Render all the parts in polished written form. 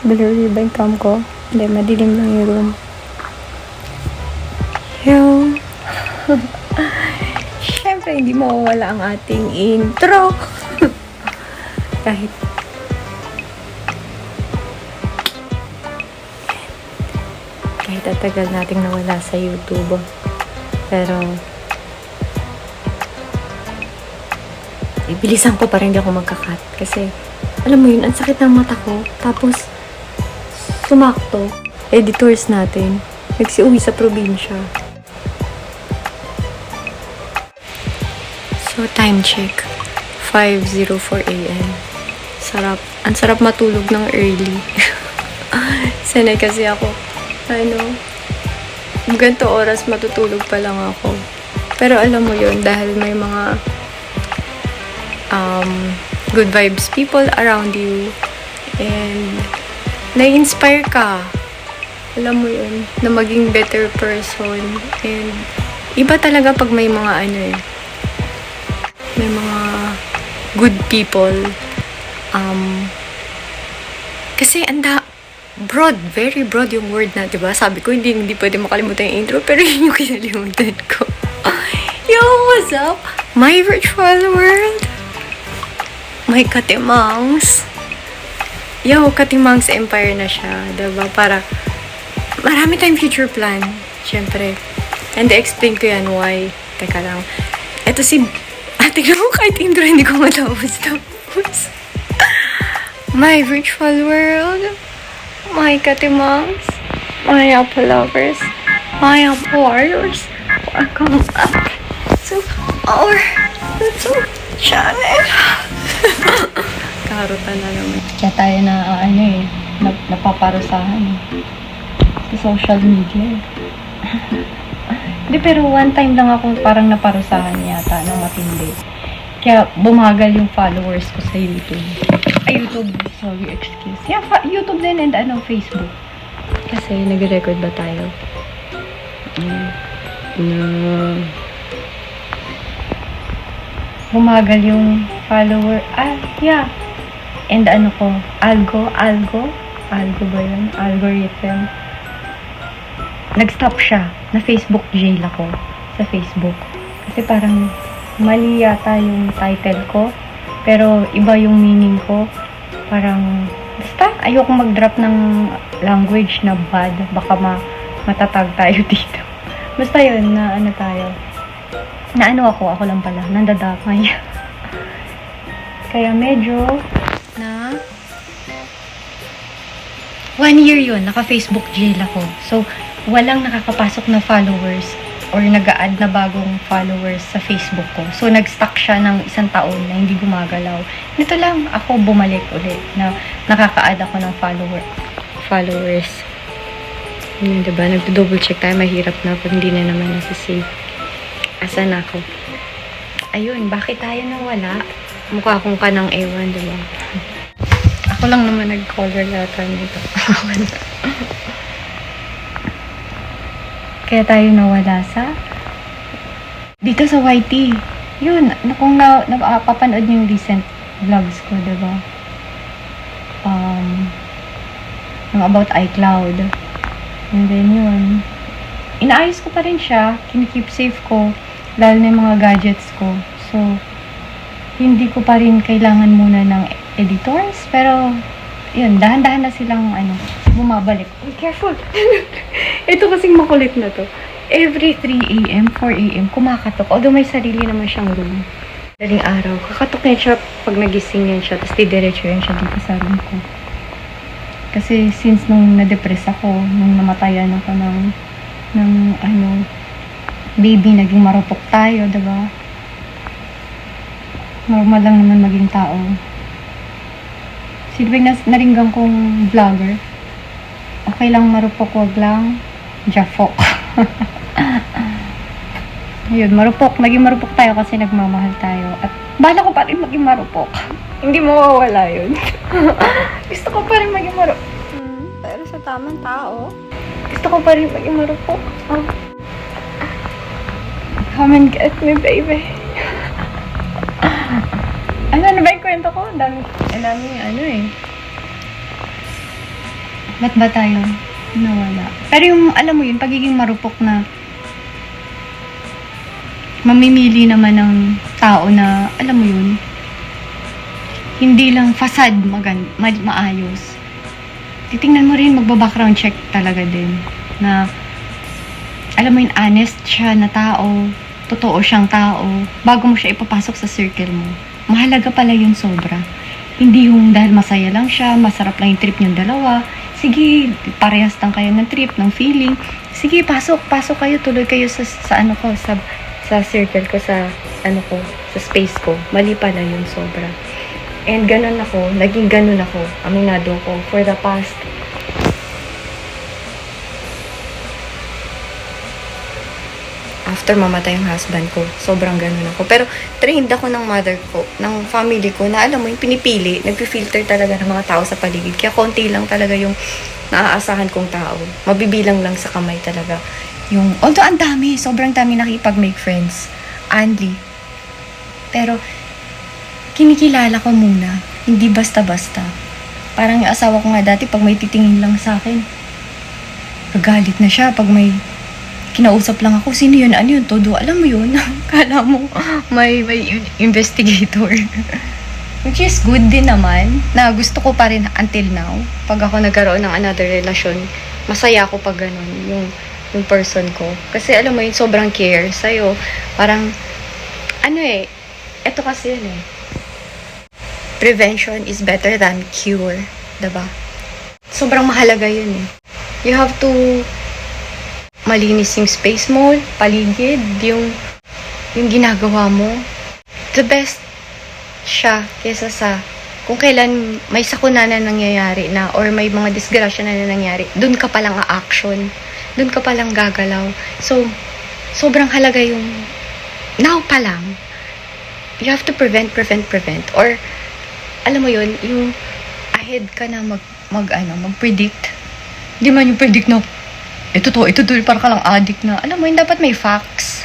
Blurry ba yung cam ko? Hindi, madilim lang yung room. Yo! Siyempre, hindi mawawala ang ating intro. Kahit tatagal nating nawala sa YouTube. Pero bilisan ko pa rin, hindi ako magka-cut. Kasi, alam mo yun, ang sakit ng mata ko. Tapos, sumakto. Editors natin, nagsiuwi sa probinsya. So, time check. 5:04 a.m. Sarap. Ang sarap matulog ng early. Sanay kasi ako. Ganito oras matutulog pa lang ako. Pero alam mo yun, dahil may mga good vibes people around you and na-inspire ka, alam mo yun, na maging better person. And iba talaga pag may mga may mga good people, kasi broad, very broad yung word na, diba? Sabi ko, hindi pwede makalimutan yung intro, pero yun yung kinalimutan ko. Yo, what's up? My virtual world. My Katimangs. Yo, Katimangs Empire na siya, diba? Para, marami tayong future plan, syempre. And explain ko yan why. Teka lang. Ito si, tingnan mo, kahit intro, hindi ko matapos. My virtual world. My Katimangs, my Apple lovers, my Apple warriors, welcome back to our YouTube channel. Karutan na naman. Kaya tayo na, napaparusahan sa social media. Hindi, pero one time lang ako parang naparusahan yata ng matindi. Kaya bumagal yung followers ko sa YouTube. YouTube, sorry, excuse. Yeah, YouTube din and Facebook. Kasi nag-record ba tayo? Bumagal yung follower. Yeah. And algo ba yun? Algorithm. Nag-stop siya. Na Facebook jail ako sa Facebook. Kasi parang mali yata yung title ko. Pero iba yung meaning ko. Parang, basta ayoko mag-drop ng language na bad. Baka matatag tayo dito. Basta yun, na tayo. Ako lang pala, nandadamay. Kaya medyo, 1 year yun, naka-Facebook jail ako. So, walang nakakapasok na followers or nag-a-add na bagong followers sa Facebook ko. So, nag-stuck siya ng 1 taon na hindi gumagalaw. Nito lang ako bumalik ulit na nakaka-add ako ng followers. Yun, diba? Nagdo-double check tayo. Mahirap na pag hindi na naman nasa-save. Asan ako? Ayun, bakit tayo nawala? Mukha akong kanang ewan, diba? Ako lang naman nag-color yata nito. Kaya tayo nawala dito sa YT. Yun, kung napapanood niyo yung recent vlogs ko, diba? Yung about iCloud. And then yun. Inaayos ko pa rin siya. Kinikeep safe ko. Lalo na yung mga gadgets ko. So, hindi ko pa rin kailangan muna ng editors. Pero, yun, dahan-dahan na silang, bumabalik. Oh, careful! Ito kasing makulit na to. Every 3 a.m., 4 a.m., kumakatok. Although may sarili naman siyang room. Daling araw. Kakatok yan siya pag nagising yan siya. Tapos didiretso yan siya dito sa room ko. Kasi since nung na-depress ako, nung namatayan ako ng baby, naging marupok tayo, diba? Normal lang naman maging tao. Sino ba yung naringgan kong vlogger? Okay lang marupok, wag lang jafok. Ayun, marupok. Maging marupok tayo kasi nagmamahal tayo. At bala ko pa rin maging marupok. Hindi mawawala yun. Gusto ko pa rin maging marupok. Pero sa tamang tao, gusto ko pa rin maging marupok. Come and get me, baby. Ano ba yung kwento ko? Ang dami Ba't ba tayo nawala? Pero yung, alam mo yun, pagiging marupok na mamimili naman ng tao na, alam mo yun, hindi lang facade maayos. Titingnan mo rin, magba-background check talaga din. Na, alam mo yun, honest siya na tao, totoo siyang tao, bago mo siya ipapasok sa circle mo. Mahalaga pala yun sobra. Hindi yung dahil masaya lang siya, masarap lang yung trip niyong dalawa. Sige, parehas lang kayo ng trip, ng feeling. Sige, pasok kayo, tuloy kayo sa ano ko, sa circle ko, sa ano ko, sa space ko. Mali pala yun sobra. And ganun ako, naging ganun ako, aminado ko, for the past after mamatay yung husband ko, sobrang ganun ako. Pero trained ako ng mother ko, ng family ko, na alam mo yung pinipili, nagpi-filter talaga ng mga tao sa paligid. Kaya konti lang talaga yung naaasahan kong tao. Mabibilang lang sa kamay talaga. Yung, although ang dami, sobrang dami nakipag-make friends. Only. Pero, kinikilala ko muna. Hindi basta-basta. Parang yung asawa ko nga dati, pag may titingin lang sa akin, gagalit na siya. Pag may kinausap lang ako, sino yun, ano yun, todo, alam mo yun, kala mo, may investigator. Which is good din naman, na gusto ko pa rin until now, pag ako nagkaroon ng another relasyon, masaya ako pag ganun, yung person ko. Kasi alam mo yun, sobrang care sa'yo. Parang, ano eto kasi yun prevention is better than cure, diba? Sobrang mahalaga yun You have to malinis yung space mo, paligid, yung ginagawa mo. The best siya kesa sa kung kailan may sakuna na nangyayari na or may mga disgrasya na nangyayari, dun ka palang a-action, dun ka palang gagalaw. So, sobrang halaga yung now pa lang. You have to prevent. Or, alam mo yun, yung ahead ka na mag-predict. Hindi man yung predict na ito to, para ka lang addict na. Alam mo yun, dapat may facts.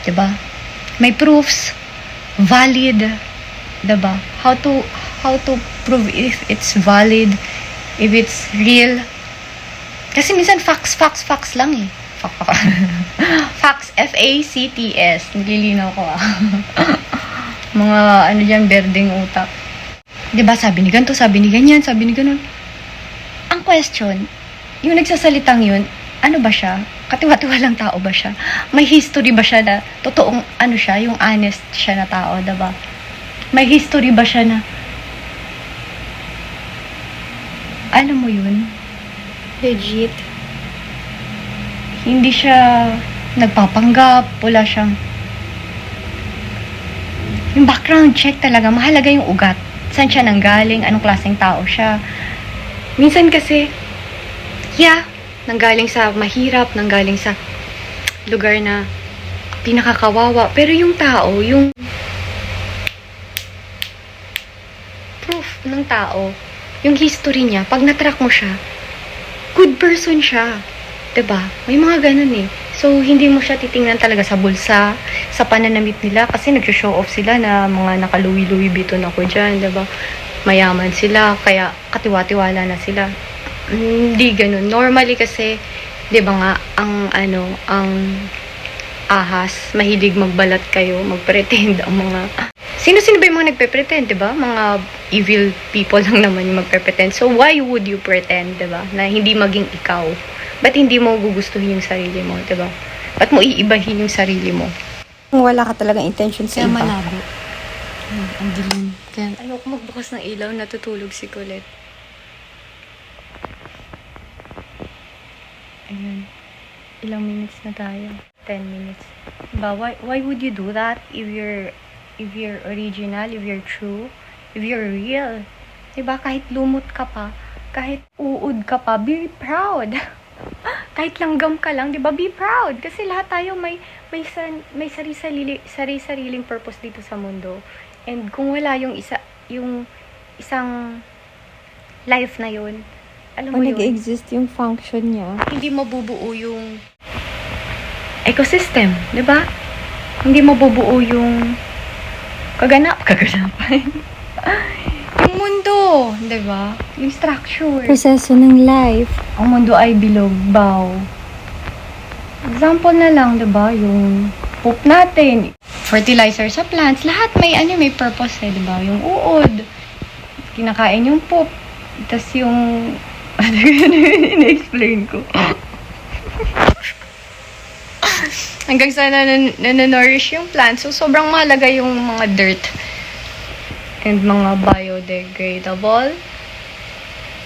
Diba? May proofs. Valid. Diba? How to prove if it's valid, if it's real. Kasi minsan facts lang Facts, F-A-C-T-S. Nililinaw ko Mga dyan, berdeng utak. Diba? Sabi ni ganito, sabi ni ganyan, sabi ni ganun. Ang question, yung nagsasalitang yun, ano ba siya? Katiwa-tiwalang tao ba siya? May history ba siya na totoong siya, yung honest siya na tao, diba? May history ba siya na alam mo yun? Legit. Hindi siya nagpapanggap, wala siyang yung background check talaga, mahalaga yung ugat. Saan siya nanggaling, anong klaseng tao siya. Minsan kasi, nanggaling sa mahirap, nanggaling sa lugar na pinakakawawa. Pero yung tao, yung proof ng tao, yung history niya, pag natrack mo siya, good person siya. Diba? May mga ganun So, hindi mo siya titingnan talaga sa bulsa, sa pananamit nila, kasi nag-show off sila na mga naka-Louis Vuitton ako dyan, diba? Mayaman sila, kaya katiwa-tiwala na sila. Hindi ganun. Normally kasi, 'di ba nga, ang ahas, mahilig magbalat kayo, magpretend ang mga sino-sino ba yung mga nagpe-pretend, 'di ba? Mga evil people lang naman yung magpe-pretend. So why would you pretend, 'di ba? Na hindi maging ikaw. Ba't hindi mo gugustuhin yung sarili mo, 'di ba? Ba't mo iibahin yung sarili mo? Kung wala ka talagang intention sa Kaya iba. malabo. Ang dilim. Kaya ayoko magbukas ng ilaw, natutulog si Colette. Ayun. Ilang minutes na tayo? 10 minutes. Diba? Why would you do that if you're original, if you're true, if you're real? Diba? Kahit lumot ka pa, kahit uod ka pa, be proud. Kahit langgam ka lang, diba? Be proud. Kasi lahat tayo may sari-sariling purpose dito sa mundo. And kung wala yung isang life na yun, alam mo yun, nag-exist yung function niya. hindi mabubuo yung ecosystem, di ba? Hindi mabubuo yung kaganapan. Yung mundo, proseso, di ba? Yung structure. Proseso ng life. Ang mundo ay bilog, baw. Example na lang, di ba? Yung poop natin, fertilizer sa plants, lahat may purpose eh, di ba? Yung uod, kinakain yung poop, tas yung, ano yun, in-explain ko. Hanggang sa nananourish yung plants, so sobrang mahalaga yung mga dirt and mga biodegradable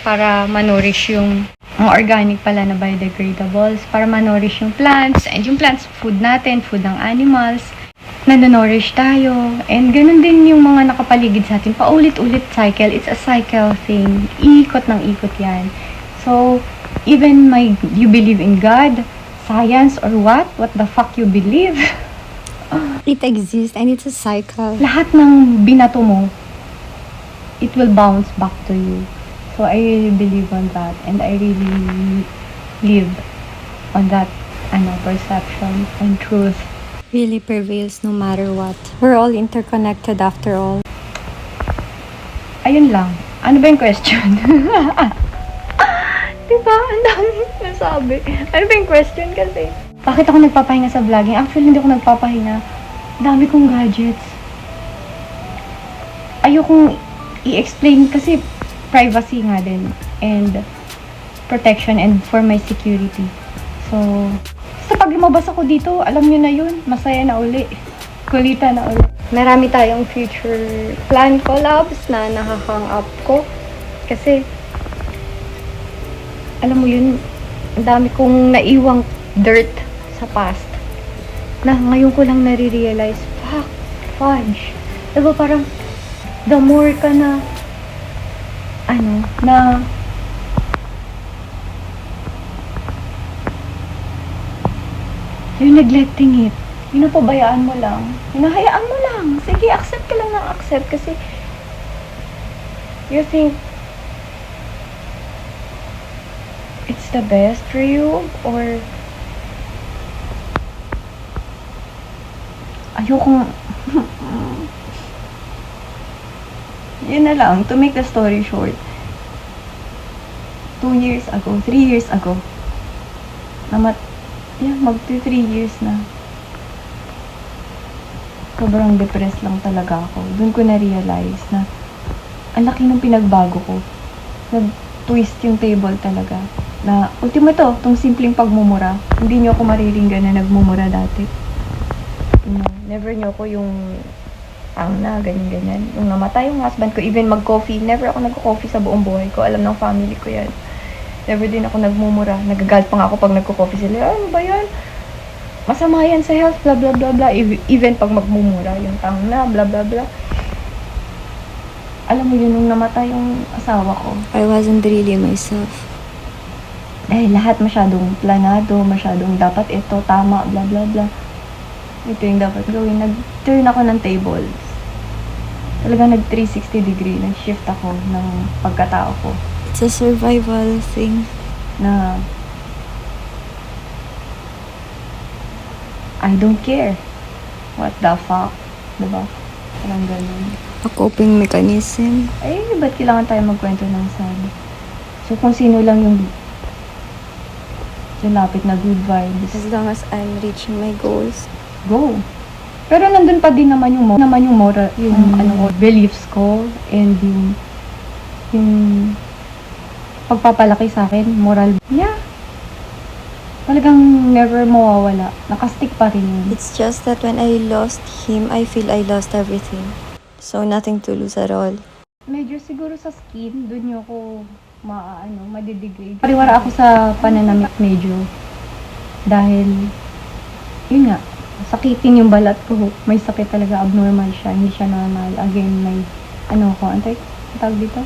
para manurish yung mga organic pala na biodegradables para manurish yung plants and yung plants food natin, food ng animals, nanonurish tayo and ganun din yung mga nakapaligid sa atin, paulit-ulit cycle, it's a cycle thing, ikot ng ikot yan. So even you believe in God, science or what the fuck you believe, It exists and it's a cycle. lahat ng binato mo, it will bounce back to you. So I really believe on that and I really live on that perception and truth. Really prevails no matter what. We're all interconnected after all. Ayun lang. Ano ba yung question? Diba? Ang dami nasabi. Ano ba yung question kasi? Bakit ako nagpapahinga sa vlogging? Actually, hindi ako nagpapahinga. Dami kong gadgets. Ayokong i-explain kasi privacy nga din. And protection and for my security. So, sa pag lumabas ako dito, alam nyo na yun. Masaya na uli. Kulita na uli. Marami tayong future plan collabs na nakakang up ko. Kasi, alam mo yun, ang dami kong naiwang dirt sa past na ngayon ko lang nare-realize, fuck, fudge. Diba parang, the more ka na, you're neglecting it. Pinapabayaan mo lang. Hinahayaan mo lang. Sige, accept ka lang ng accept kasi you think it's the best for you or ayokong yun na lang, to make the story short, 2 years ago, 3 years ago, magti 3 years na. Sobrang depressed lang talaga ako. Doon ko na-realize na ang laki ng pinagbago ko. Nag-twist yung table talaga. Na, ultimo to, tong simpleng pagmumura. Hindi nyo ako mariringgan na nagmumura dati. Never nyo ako yung ganyan-ganyan. Yung namatay yung husband ko, even mag-coffee, never ako nag-coffee sa buong buhay ko. Alam ng family ko yan. Never din ako nagmumura. Nagagalit pa nga ako pag nagko-coffee sila. Ano ba yan? Masama yan sa health, blah blah blah blah. Even pag magmumura, yung blah blah blah. Alam mo yun, nung namatay yung asawa ko. I wasn't really myself. Lahat masyadong planado, masyadong dapat ito, tama, blah blah blah. Ito yung dapat gawin. Nag-turn ako ng tables. Talagang nag-360 degree. Nag-shift ako ng pagkatao ko. It's a survival thing. Na I don't care. What the fuck? Diba? Parang ganun. A coping mechanism. Ba't kailangan tayo magkwento ng sad? So, kung sino lang yung lapit na good vibes, As long as I'm reaching my goals. go. Pero nandun pa din naman yung moral, yung beliefs ko, and yung pagpapalaki sa akin, moral. Yeah. Talagang never mawawala. Nakastick pa rin yun. It's just that when I lost him, I feel I lost everything. So nothing to lose at all. Medyo siguro sa skin, dun yung ako madidegrade. Pariwara ako sa pananamit medyo. Dahil, yun nga, sakitin yung balat ko. May sakit talaga, abnormal siya. Hindi siya normal. Again, may, tawag dito?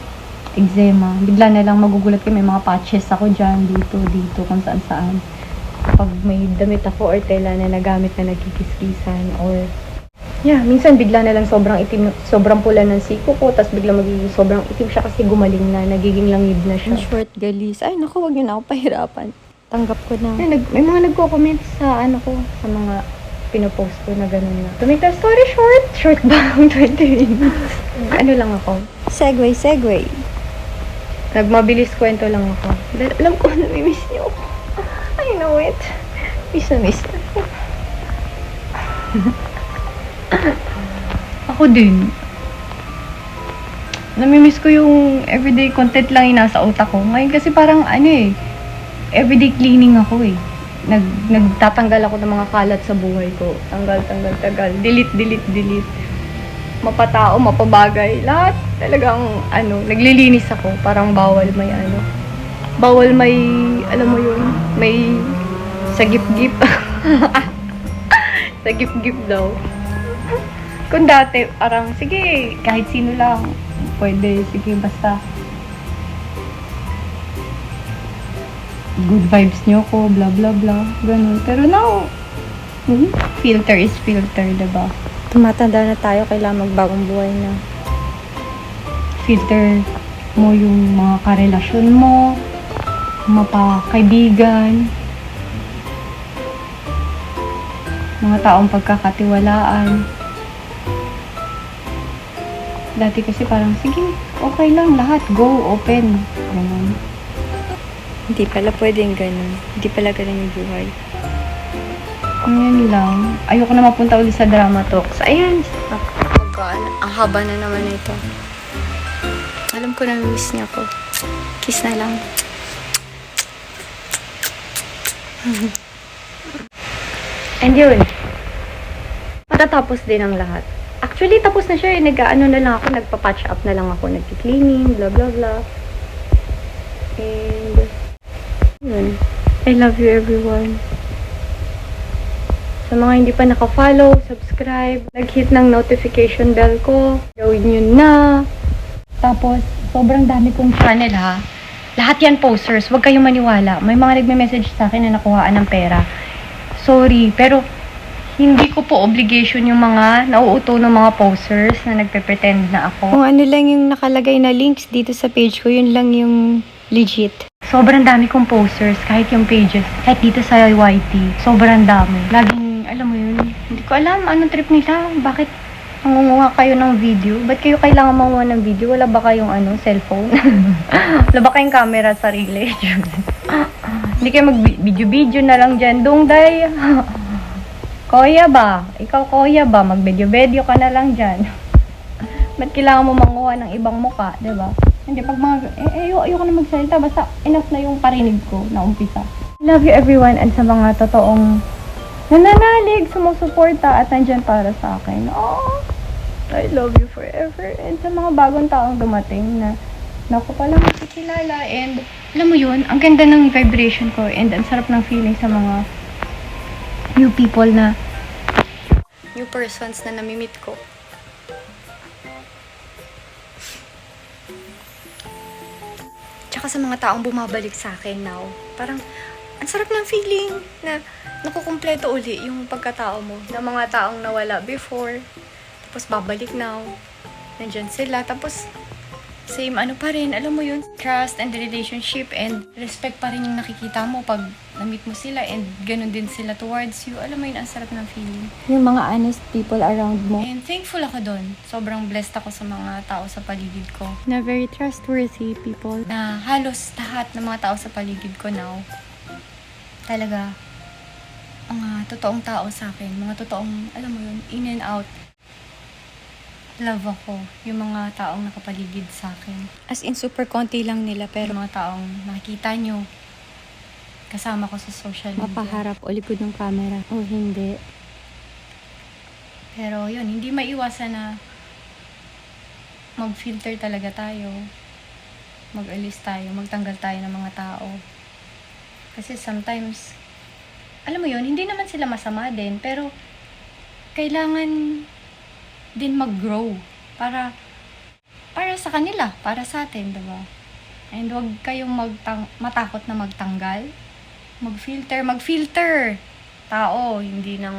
Eczema. Bigla na lang magugulat ko, may mga patches ako dyan, dito, kung saan. Pag may damit ako or tela na nagamit na nagkikiskisan or minsan bigla na lang sobrang itim, sobrang pula ng siko ko, tapos bigla magiging sobrang itim siya kasi gumaling na, nagiging langib na siya. In short, galis. Ay, naku, wag yun ako pahirapan. Tanggap ko na. May mga nagko-comment sa sa mga pinopost ko na gano'n na. To make the story short ba ang 20 minutes? Ano lang ako? Segue. Nagmabilis kwento lang ako. Dahil alam ko, namimiss niyo ako. I know it. Miss na miss na ako. Ako din. Namimiss ko yung everyday content lang yung nasa utak ko. Ngayon kasi parang everyday cleaning ako eh. Nagtatanggal ako ng mga kalat sa buhay ko. Tanggal. Delete. Mapatao, mapabagay. Lahat talagang naglilinis ako. Parang bawal may alam mo yun, may sagip-gip. Sagip-gip daw. Kung dati, parang, sige, kahit sino lang, pwede, sige, basta. Good vibes niyo ko, blah, blah, blah, ganun. Pero now, filter is filter, diba? Tumatanda na tayo, kailangan magbagong buhay na. Filter mo yung mga karelasyon mo, mapakaibigan, mga taong pagkakatiwalaan. Dati kasi parang, sige, okay lang lahat, go, open. Ganun. Hindi pala pwedeng ganun. Hindi pala ganun yung buhay. Ngayon lang. Ayoko na mapunta ulit sa drama talks. Ayan, stop. Ang haba na naman ito. Alam ko na miss niya ako. Kiss na lang. And yun, matatapos din ang lahat. Actually, tapos na siya eh. Nagpa-patch up na lang ako. Nag-cleaning, blah, blah, blah. And, yun. I love you everyone. Sa mga hindi pa naka-follow, subscribe, nag-hit ng notification bell ko, gawin nyo na. Tapos, sobrang dami kong channel ha. Lahat yan posters, huwag kayong maniwala. May mga nagme-message sa akin na nakuhaan ng pera. Sorry, pero hindi ko po obligation yung mga nauuto ng mga posters na nagpe-pretend na ako. Kung ano lang yung nakalagay na links dito sa page ko, yun lang yung legit. Sobrang dami kong posters, kahit yung pages, kahit dito sa YT, sobrang dami. Laging, alam mo yun, hindi ko alam anong trip nila, bakit nangunguha kayo ng video? Ba't kayo kailangan manguha ng video? Wala ba kayong cellphone? Wala ba kayong camera sarili? Hindi kayo mag-video-video na lang dyan. Dungday! Kuya ba? Ikaw kuya ba? Mag-video-video ka na lang dyan. Ba't kailangan mo manguha ng ibang muka? Diba? Hindi, pag ayoko na magsalita, basta enough na yung parinig ko na umpisa. Love you everyone, and sa mga totoong nananalig, sumusuporta at nandyan para sa akin. Oh, I love you forever. And sa mga bagong taong dumating na naku pa lang makikilala. And alam mo yun, ang ganda ng vibration ko and ang sarap ng feeling sa mga new people na New persons na namimit ko. Tsaka sa mga taong bumabalik sa akin now. Parang, ang sarap ng feeling na nakukumpleto uli yung pagkatao mo. Na mga taong nawala before, tapos babalik now. Nandyan sila, tapos same pa rin, alam mo yun, trust and relationship and respect pa rin yung nakikita mo pag na-meet mo sila and ganun din sila towards you. Alam mo yun, ang sarap ng feeling. yung mga honest people around mo. And thankful ako doon. Sobrang blessed ako sa mga tao sa paligid ko. Na very trustworthy people. Na halos lahat ng mga tao sa paligid ko now, talaga, mga totoong tao sa akin. Mga totoong, alam mo yun, in and out. Love ako. Yung mga taong nakapaligid sa akin. As in, super konti lang nila, pero mga taong nakikita nyo, kasama ko sa social media. Mapaharap o likod ng camera. O hindi. Pero yun, hindi maiwasan na mag-filter talaga tayo. Mag-alis tayo, magtanggal tayo ng mga tao. Kasi sometimes, alam mo yun, hindi naman sila masama din, pero kailangan din mag-grow para sa kanila, para sa atin, diba? And wag kayong matakot na magtanggal. Mag-filter. Tao, hindi ng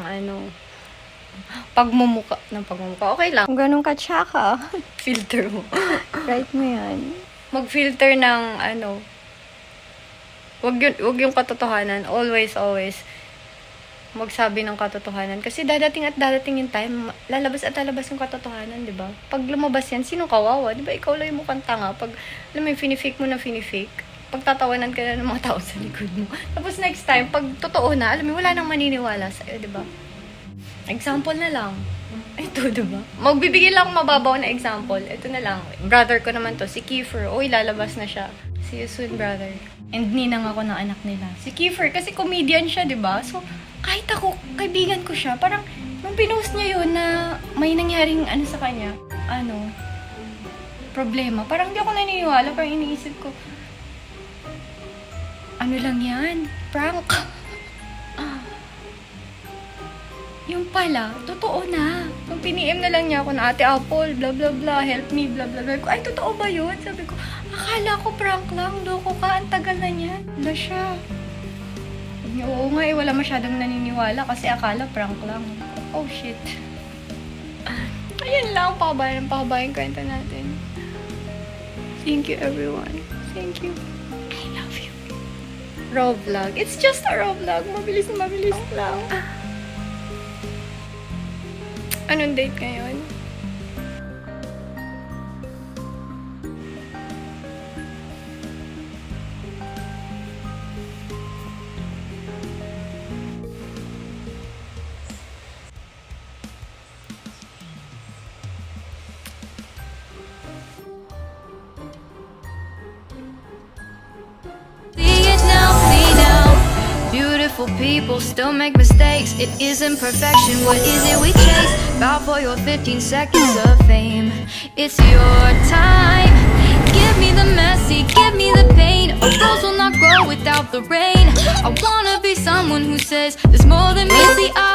pagmumuka. Okay lang. Kung ganun ka tsaka, Filter mo. right mo yan. Mag-filter ng wag yung katotohanan. Always magsabi ng katotohanan. Kasi dadating at dadating yung time, lalabas at lalabas yung katotohanan, di ba? Pag lumabas yan, sino kawawa? Di ba ikaw lang yung mukhang tanga? Pag, alam mo yung finifake mo na finifake, pagtatawanan ka na ng mga tao sa likod mo. Tapos next time, pag totoo na, alam mo, wala nang maniniwala sa'yo, di ba? Example na lang. Ito, diba? Magbibigay lang mababaw na example. Ito na lang. Brother ko naman to, si Kiefer. Uy, lalabas na siya. See you soon, brother. And ninang ako ng anak nila. Si Kiefer, kasi comedian siya, diba? So, kahit ako, kaibigan ko siya, parang, nung pinost niya yun na may nangyaring ano sa kanya, problema. Parang hindi ako naniniwala. Parang iniisip ko, ano lang yan? Prank. Yung pala, totoo na. Nung piniem na lang niya ako na Ate Apple, blah blah blah, help me, blah blah blah. Ay, totoo ba yun? Sabi ko, akala ko prank lang, loko ka, ang tagal na niyan. Wala siya. Oo nga eh, wala masyadong naniniwala kasi akala prank lang. Oh shit. Ayun lang, pahabayan kwento natin. Thank you everyone. Thank you. I love you. Raw vlog. It's just a raw vlog. Mabilis lang. Anong date ngayon? Beautiful people still make mistakes. It isn't perfection. What is it we chase? Bow for your 15 seconds of fame. It's your time. Give me the messy, give me the pain. A rose will not grow without the rain. I wanna be someone who says there's more than meets the eye.